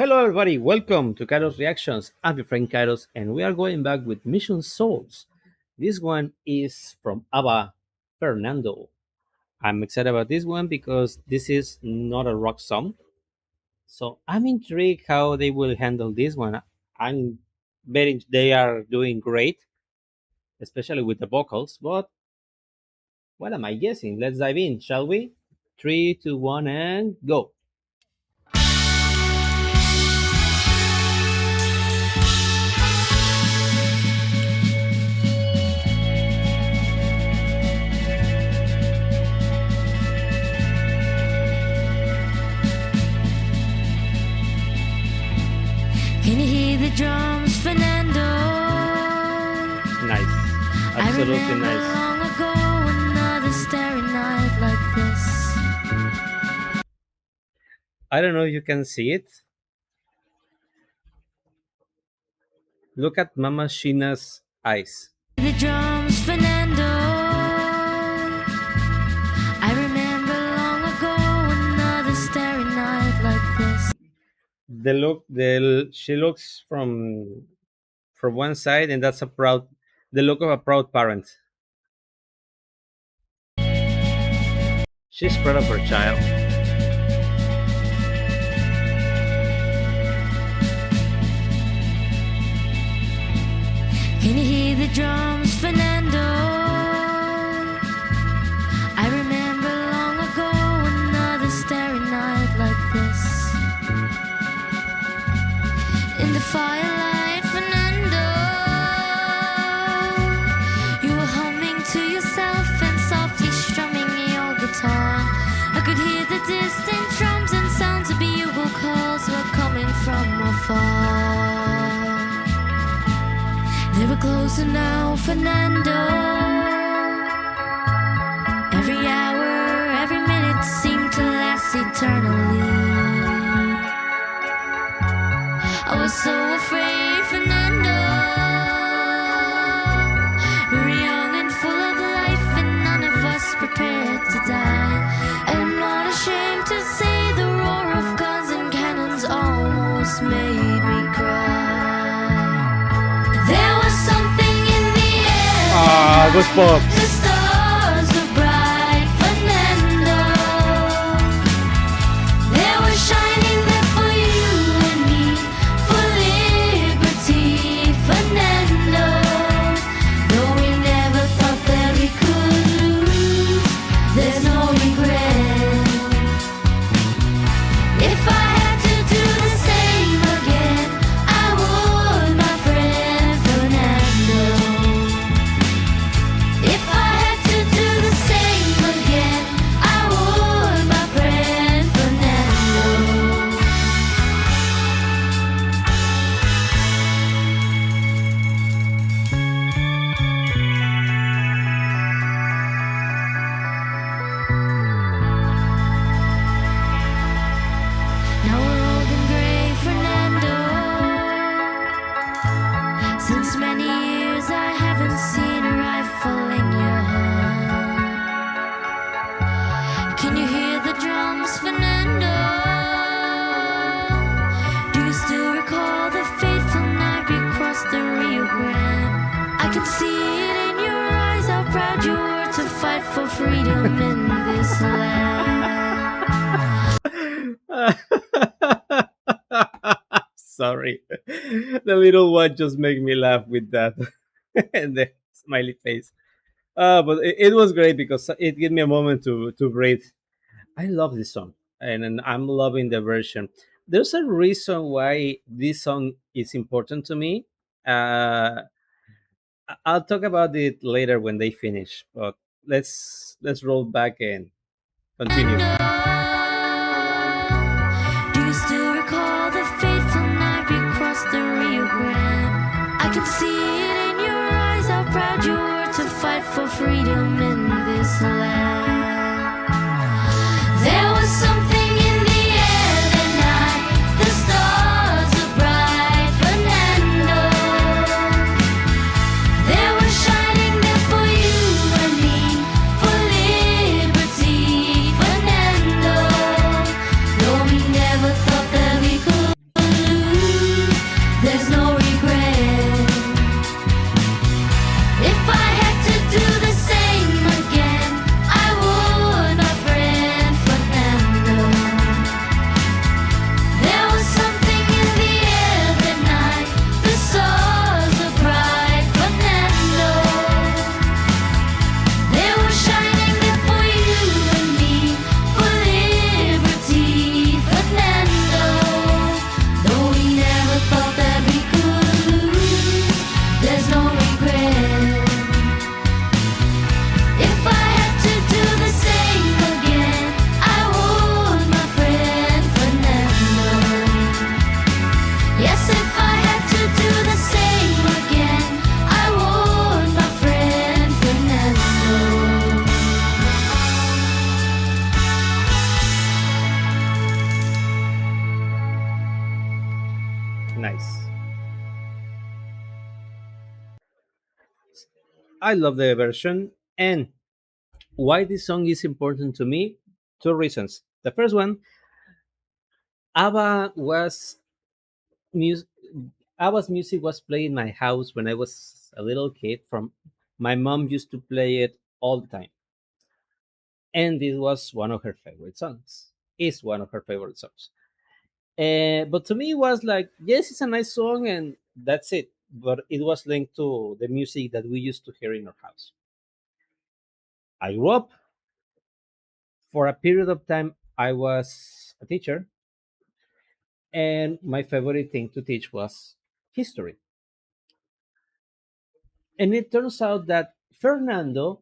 Hello, everybody. Welcome to Kairos Reactions. I'm your friend Kairos, and we are going back with Mission Souls. This one is from ABBA, Fernando. I'm excited about this one because this is not a rock song. So I'm intrigued how they will handle this one. I'm betting they are doing great, especially with the vocals. But what am I guessing? Let's dive in, shall we? Three, two, one, and go. Can you hear the drums, Fernando? Nice. Absolutely I remember nice. long ago another starry night like this. I don't know if you can see it. Look at Mama Shina's eyes. The drums, Fernando. I remember long ago another starry night like this. She looks from one side, and that's the look of a proud parent. She's proud of her child. Can you hear the drums, Fernando? I remember long ago another starry night like this. In the firelight, Fernando, you were humming to yourself and softly strumming your guitar. I could hear the distant drums and sounds of bugle calls were coming from afar. They were closer now, Fernando. Every hour, every minute seemed to last eternally. I was so afraid, Fernando. We were young and full of life, and none of us prepared to die. I'm not ashamed to say the roar of guns and cannons almost made me cry. There was something in the air. Ah, goosebumps. The stars were bright, Fernando. They were shining there for you and me, for liberty, Fernando. Though we never thought that we could lose, there's no regret. If I had to do the same again, I would, my friend Fernando. If I had to do the same again, I would, my friend Fernando. Now we're old and gray, Fernando. Since many years I haven't seen a rifle in your hand. Can you hear the drums, Fernando? Do you still recall the fateful night we crossed the Rio Grande? I can see it in your eyes, how proud you were to fight for freedom in this land. Sorry. The little one just made me laugh with that and the smiley face. But it was great because it gave me a moment to breathe. I love this song, and I'm loving the version. There's a reason why this song is important to me. I'll talk about it later when they finish. But let's roll back and continue. Do you still recall the fateful night we crossed the Rio Grande? I can see it in your eyes, how proud you were to fight for freedom in this land. There was something in the air that night. The stars were bright, Fernando. They were shining there for you and me, for liberty, Fernando. Though we never thought that we could nice. I love the version. And why this song is important to me? Two reasons. The first one, ABBA was music. ABBA's music was played in my house when I was a little kid. From my mom used to play it all the time, and this was one of her favorite songs. Is one of her favorite songs. But to me, it was like, yes, it's a nice song, and that's it. But it was linked to the music that we used to hear in our house. I grew up. For a period of time, I was a teacher, and my favorite thing to teach was history. And it turns out that Fernando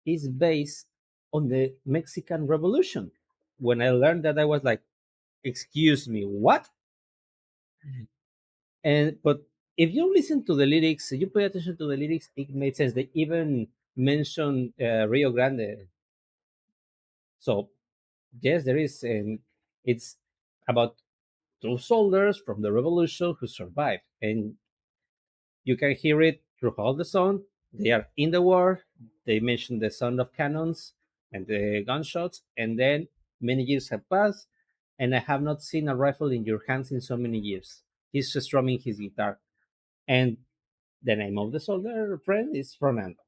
is based on the Mexican Revolution. When I learned that, I was like, excuse me, what? And but if you listen to the lyrics, you pay attention to the lyrics, it makes sense. They even mention Rio Grande. So yes, there is, and it's about two soldiers from the revolution who survived, and you can hear it throughout the song. They are in the war. They mention the sound of cannons and the gunshots, and then many years have passed, and I have not seen a rifle in your hands in so many years. He's just strumming his guitar, and the name of the soldier friend is Fernando.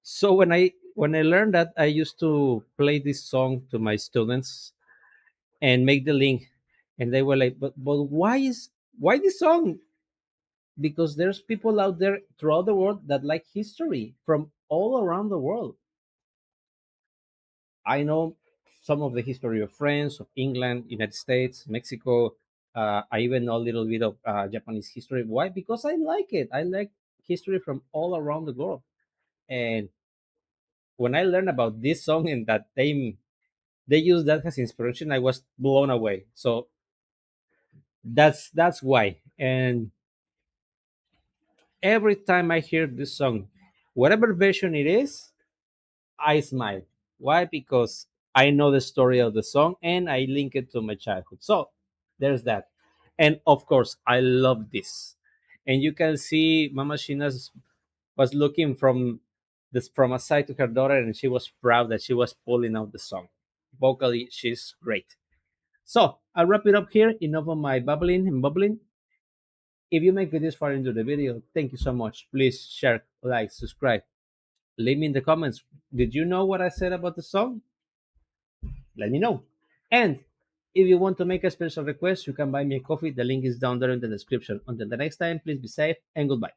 So when I learned that, I used to play this song to my students and make the link, and they were like, "But why this song?" Because there's people out there throughout the world that like history from all around the world. I know some of the history of France, of England, United States, Mexico. I even know a little bit of Japanese history. Why? Because I like it. I like history from all around the globe. And when I learned about this song and that they use that as inspiration, I was blown away. So that's why. And every time I hear this song, whatever version it is, I smile. Why? Because I know the story of the song and I link it to my childhood. So there's that. And of course, I love this. And you can see Mama Shina's was looking from a side to her daughter, and she was proud that she was pulling out the song. Vocally, she's great. So I'll wrap it up here. Enough of my babbling and bubbling. If you make it this far into the video, thank you so much. Please share, like, subscribe. Leave me in the comments. Did you know what I said about the song? Let me know. And if you want to make a special request, you can buy me a coffee. The link is down there in the description. Until the next time, please be safe and goodbye.